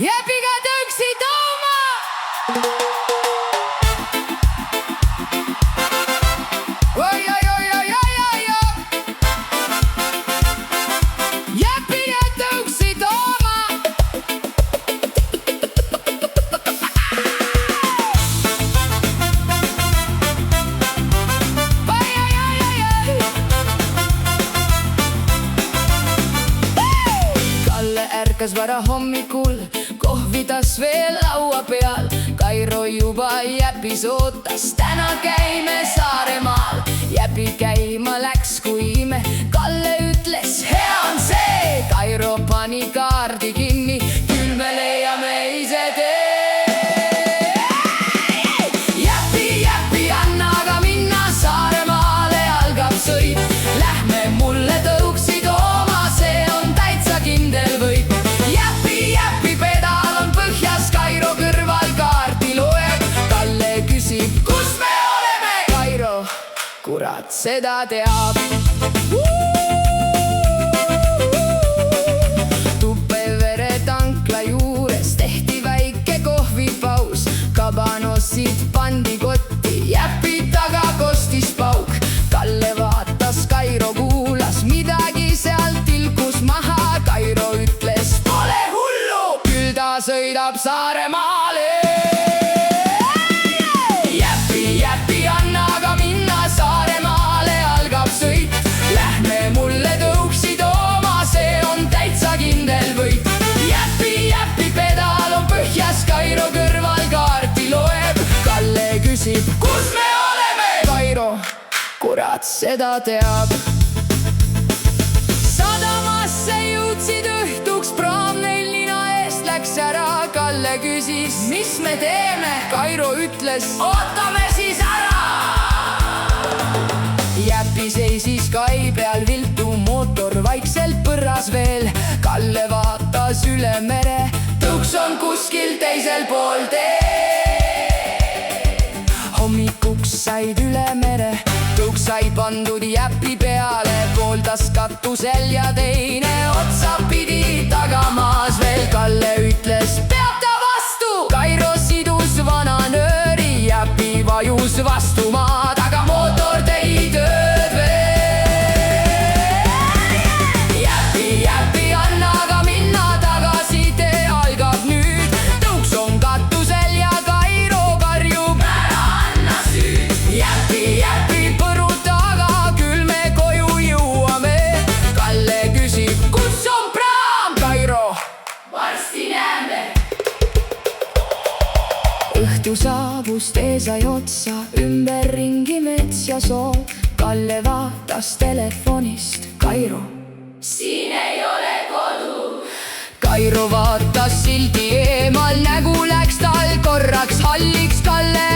Jepiga tõuksi tooma. Jepiga tõuksi tooma. Kalle ärkas vara hommikul, kohvitas veel laua peal. Kairo juba Jäpis ootas, täna käime Saaremaal. Jäpi käima läks, kui me Kalle ütles, hea on see. Kairo pani kaardi kinni, küll me leiame ise tee. Jäpi, anna aga minna Saaremaale, algab sõit. Lähme mulle tõuksi tooma, see on täitsa kindel võit. Jäpi, pedal on põhjas, Kairo kõrval kaarti loeb. Kalle küsib, kus me oleme? Kairo, kurat, seda teab. Tuppevere tankla juures tehti väike kohvipaus. Kabanossid pandi kotti, Jäpi taga kostis pauk. Kalle vaatas, Kairo kuulas, midagi sealt tilkus maha. Kairo ütles, pole hullu, küll ta sõidab Saaremaale. Jäpi, anna aga minna Saaremaale, algab sõit. Lähme mulle tõuksi tooma, see on täitsa kindel võit. Jäpi, pedal on põhjas, Kairo kõrval kaarti loeb. Kalle küsib, kus me oleme? Kairo, kurat, seda teab. Sadamasse jõudsid õhtuks, praam neil nina eest läks ära. Kalle küsis, mis me teeme? Kairo ütles, ootame siis ära. Jäpi seisis kai peal, viltu mootor vaikselt põrras veel. Kalle vaatas üle mere, tõuks on kuskil teisel pool tee. Hommikuks said üle mere, tõuks sai pandud Jäpi peale. Pooldas katusel ja teine otsa pidi tagamaas veel. Kalle ütles, peab ta vastu. Kairo sidus vana nööri, Jäpi vajus vastu maad, aga mootor tegi tööd veel. Jäpi, anna aga minna, tagasitee algab nüüd. Tõuks on katusel ja Kairo karjub, ära anna süüd. Jäpi, põruta aga, küll me koju jõuame. Kalle küsib, kus on praam? Kairo, varsti näeme. Õhtu saabus, tee sai otsa, ümberringi mets ja soo. Kalle vaatas telefonist, Kairo, siin ei ole kodu. Kairo vaatas sildi eemal, nägu läks tal korraks halliks. Kalle